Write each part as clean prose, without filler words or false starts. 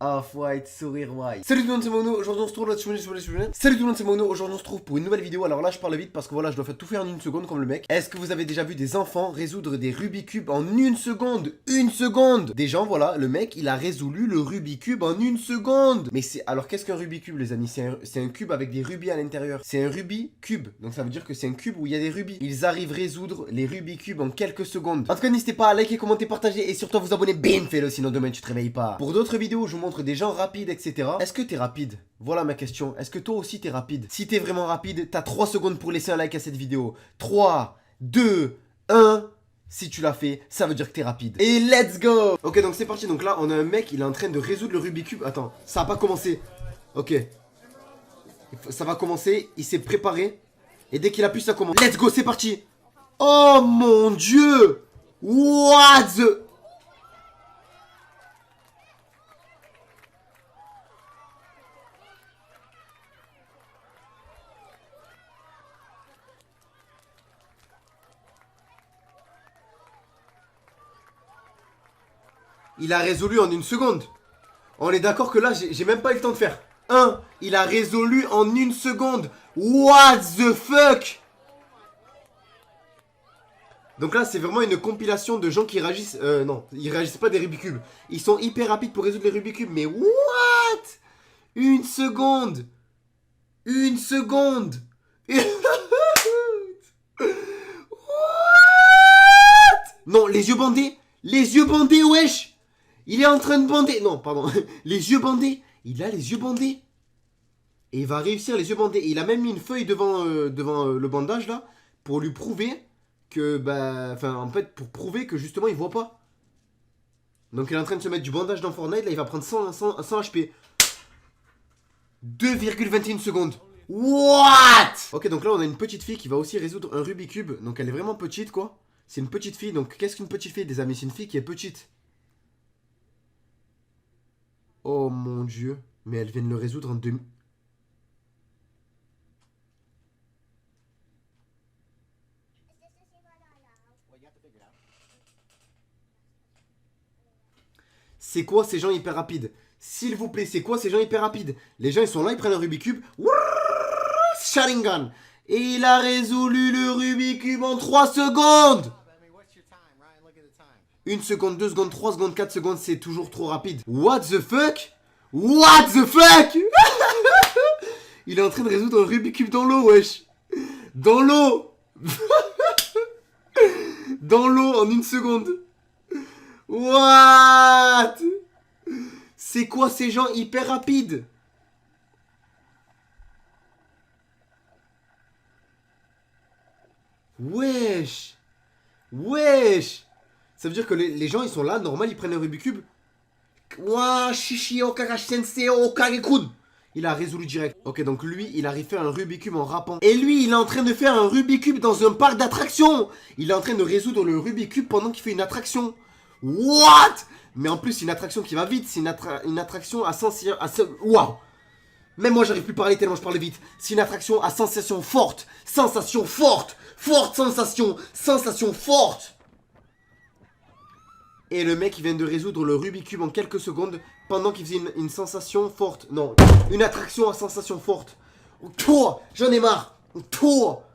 Off-white, sourire white. Salut tout le monde, c'est Mono. Aujourd'hui on se trouve là. Salut tout le monde, c'est Mono. Aujourd'hui on se trouve pour une nouvelle vidéo. Alors là, je parle vite parce que voilà, je dois faire tout faire en une seconde comme le mec. Est-ce que vous avez déjà vu des enfants résoudre des Rubik's Cube en une seconde? Une seconde. Des gens, voilà, le mec, il a résolu le Rubik's Cube en une seconde. Mais c'est. Alors qu'est-ce qu'un Rubik's Cube, les amis? C'est un cube avec des rubis à l'intérieur. C'est un Rubik's Cube. Donc ça veut dire que c'est un cube où il y a des rubis. Ils arrivent à résoudre les Rubik's Cube en quelques secondes. En tout cas, n'hésitez pas à liker, commenter, partager et surtout à vous abonner. Bim, fais-le, sinon demain tu te réveilles pas. Pour d'autres vidéos, je vous montre des gens rapides, etc. Est-ce que t'es rapide? Voilà ma question. Est-ce que toi aussi t'es rapide? Si t'es vraiment rapide, t'as 3 secondes pour laisser un like à cette vidéo. 3, 2, 1. Si tu l'as fait, ça veut dire que t'es rapide. Et let's go! Ok, donc c'est parti. Donc là, on a un mec, il est en train de résoudre le Rubik's Cube. Attends, ça a pas commencé. Ok. Ça va commencer. Il s'est préparé. Et dès qu'il appuie, ça commence. Let's go, c'est parti! Oh mon dieu! What the... Il a résolu en une seconde. On est d'accord que là, j'ai même pas eu le temps de faire. Il a résolu en une seconde. What the fuck? Donc là, c'est vraiment une compilation de gens qui réagissent. Non, ils réagissent pas des Rubik's Cube. Ils sont hyper rapides pour résoudre les Rubik's Cube. Mais what? Une seconde. Une seconde. What? Non, les yeux bandés. Les yeux bandés, wesh. Il est en train de bander. Non, pardon. Les yeux bandés. Il a les yeux bandés. Et il va réussir les yeux bandés. Et il a même mis une feuille devant le bandage là. Pour lui prouver que, bah. Enfin, en fait, pour prouver que justement il voit pas. Donc il est en train de se mettre du bandage dans Fortnite. Là, il va prendre 100 HP. 2,21 secondes. What? Ok, donc là, on a une petite fille qui va aussi résoudre un Rubik's Cube. Donc elle est vraiment petite, quoi. C'est une petite fille. Donc qu'est-ce qu'une petite fille, des amis? C'est une fille qui est petite. Oh mon dieu. Mais elle vient de le résoudre en 2... C'est quoi ces gens hyper rapides? S'il vous plaît, c'est quoi ces gens hyper rapides? Les gens, ils sont là, ils prennent un Rubik's Cube. Sharingan. Et il a résolu le Rubik's Cube en 3 secondes. 1 seconde, 2 secondes, 3 secondes, 4 secondes, c'est toujours trop rapide. What the fuck? What the fuck? Il est en train de résoudre un Rubik's Cube dans l'eau, wesh. Dans l'eau. Dans l'eau en 1 seconde. What? C'est quoi ces gens hyper rapides? Wesh. Wesh. Ça veut dire que les gens ils sont là, normal, ils prennent un Rubik's Cube. Ouah, shishi okagashi sensei okagekun. Il a résolu direct. Ok, donc lui, il a refait un Rubik's Cube en rappant. Et lui, il est en train de faire un Rubik's Cube dans un parc d'attractions. Il est en train de résoudre le Rubik's Cube pendant qu'il fait une attraction. What? Mais en plus, c'est une attraction qui va vite. C'est une attraction à sensation... Waouh. Même moi, j'arrive plus à parler tellement je parle vite. C'est une attraction à sensation forte. Sensation forte. Forte sensation. Sensation forte. Et le mec, il vient de résoudre le Rubik's Cube en quelques secondes pendant qu'il faisait une sensation forte. Non, une attraction à sensation forte. Toi, j'en ai marre. Toi.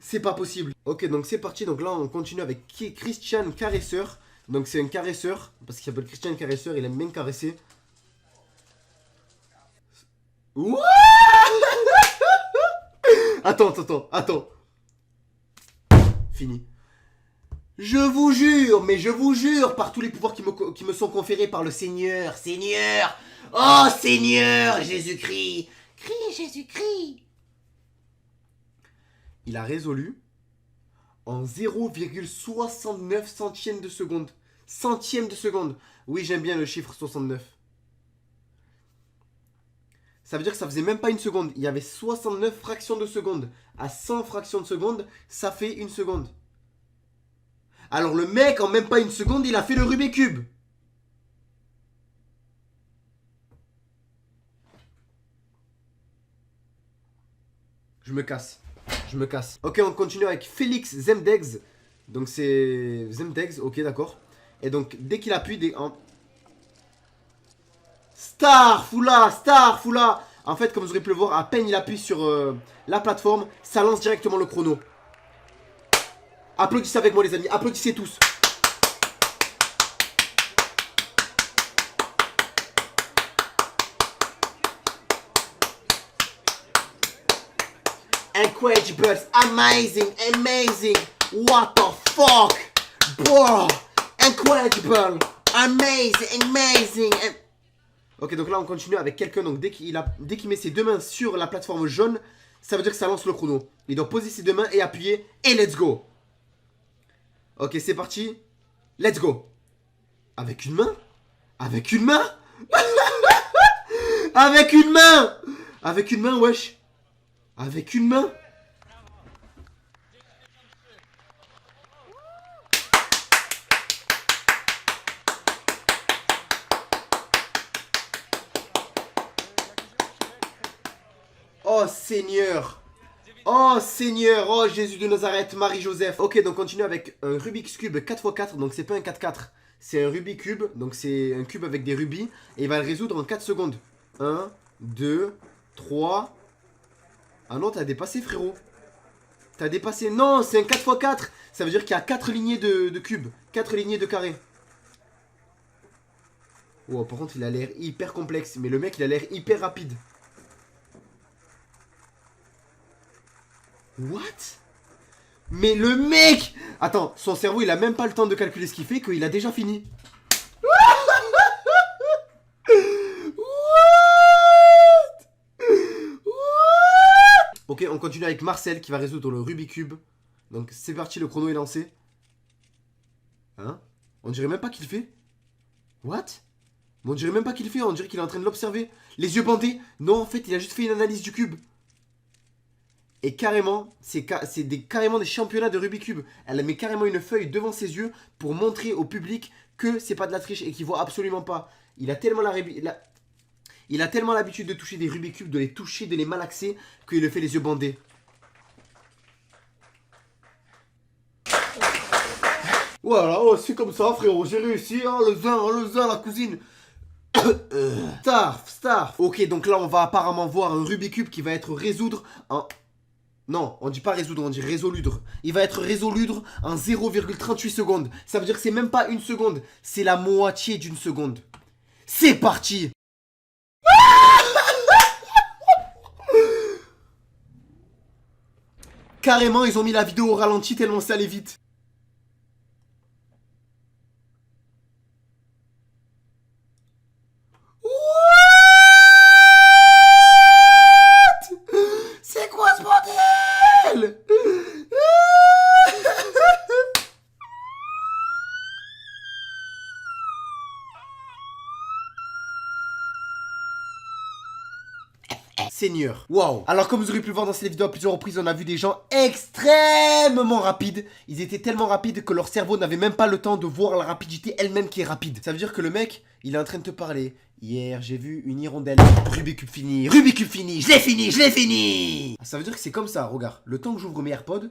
C'est pas possible. Ok, donc c'est parti. Donc là, on continue avec Christian Caresseur. Donc c'est un caresseur. Parce qu'il s'appelle Christian Caresseur. Il aime bien caresser. What? Attends. Fini. Je vous jure, mais je vous jure, par tous les pouvoirs qui me sont conférés par le Seigneur. Seigneur. Oh Seigneur, Jésus-Christ. Crie Jésus-Christ. Il a résolu en 0,69 centièmes de seconde. Centième de seconde. Oui, j'aime bien le chiffre 69. Ça veut dire que ça faisait même pas une seconde. Il y avait 69 fractions de seconde. À 100 fractions de seconde, ça fait une seconde. Alors le mec, en même pas une seconde, il a fait le Rubik's Cube. Je me casse. Ok, on continue avec Félix Zemdegs. Donc c'est Zemdegs, ok d'accord. Et donc dès qu'il appuie, Starfoula. En fait, comme vous aurez pu le voir, à peine il appuie sur la plateforme, ça lance directement le chrono. Applaudissez avec moi les amis, applaudissez tous. Incredible, amazing, what the fuck, bro, incredible, amazing. Ok, donc là on continue avec quelqu'un, donc dès qu'il met ses deux mains sur la plateforme jaune, ça veut dire que ça lance le chrono. Il doit poser ses deux mains et appuyer, et let's go. Ok, c'est parti, let's go. Avec une main. Avec une main. Wesh. Avec une main. Oh Seigneur. Oh Jésus de Nazareth, Marie-Joseph. Ok, donc continue avec un Rubik's Cube 4x4. Donc c'est pas un 4x4, c'est un Rubik's Cube. Donc c'est un cube avec des rubis. Et il va le résoudre en 4 secondes. 1, 2, 3. Ah non, t'as dépassé frérot. T'as dépassé. Non, c'est un 4x4. Ça veut dire qu'il y a 4 lignées de cubes. 4 lignées de carrés. Oh, par contre, il a l'air hyper complexe. Mais le mec, il a l'air hyper rapide. What? Mais le mec! Attends, son cerveau, il a même pas le temps de calculer ce qu'il fait, qu'il a déjà fini. Ok, on continue avec Marcel qui va résoudre le Rubik's Cube. Donc c'est parti, le chrono est lancé. Hein? On dirait même pas qu'il fait. What? Mais on dirait même pas qu'il fait, on dirait qu'il est en train de l'observer. Les yeux bandés. Non, en fait, il a juste fait une analyse du cube. Et carrément, c'est carrément des championnats de Rubik's Cube. Elle met carrément une feuille devant ses yeux pour montrer au public que c'est pas de la triche et qu'il voit absolument pas. Il a tellement l'habitude de toucher des Rubik's Cube, de les toucher, de les malaxer, qu'il le fait les yeux bandés. Voilà, oh, c'est comme ça frérot, j'ai réussi, hein, le zin, la cousine. Starf. Ok, donc là on va apparemment voir un Rubik's Cube qui va être résoudre en... Non, on dit pas résoudre, on dit résoludre. Il va être résoludre en 0,38 secondes. Ça veut dire que c'est même pas une seconde, c'est la moitié d'une seconde. C'est parti. Carrément, ils ont mis la vidéo au ralenti tellement ça allait vite. C'est quoi ce bordel? Seigneur. Waouh. Alors comme vous aurez pu le voir dans cette vidéo à plusieurs reprises, on a vu des gens extrêmement rapides. Ils étaient tellement rapides que leur cerveau n'avait même pas le temps de voir la rapidité elle-même qui est rapide. Ça veut dire que le mec, il est en train de te parler. Hier, j'ai vu une hirondelle. Rubik's Cube fini, je l'ai fini. Ça veut dire que c'est comme ça, regarde. Le temps que j'ouvre mes AirPods,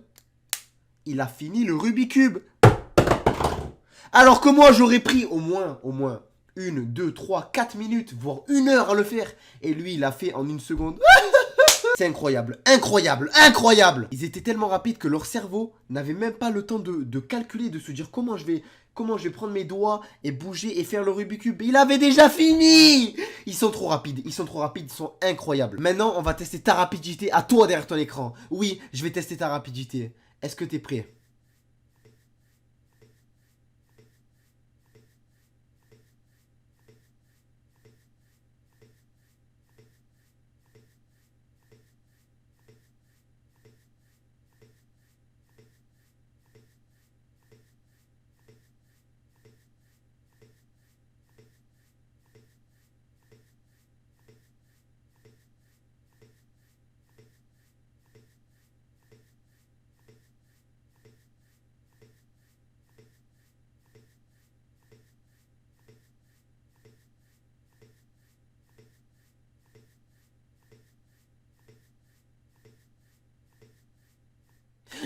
il a fini le Rubik's Cube. Alors que moi, j'aurais pris au moins 1, 2, 3, 4 minutes, voire 1 heure à le faire. Et lui, il l'a fait en 1 seconde. C'est incroyable. Ils étaient tellement rapides que leur cerveau n'avait même pas le temps de calculer, de se dire comment je vais prendre mes doigts et bouger et faire le Rubik's Cube. Il avait déjà fini. Ils sont trop rapides, ils sont incroyables. Maintenant, on va tester ta rapidité à toi derrière ton écran. Oui, je vais tester ta rapidité. Est-ce que t'es prêt?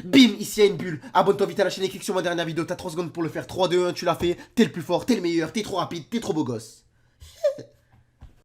Bim, ici il y a une bulle. Abonne-toi vite à la chaîne et clique sur ma dernière vidéo. T'as 3 secondes pour le faire. 3, 2, 1, tu l'as fait. T'es le plus fort, t'es le meilleur, t'es trop rapide, t'es trop beau gosse.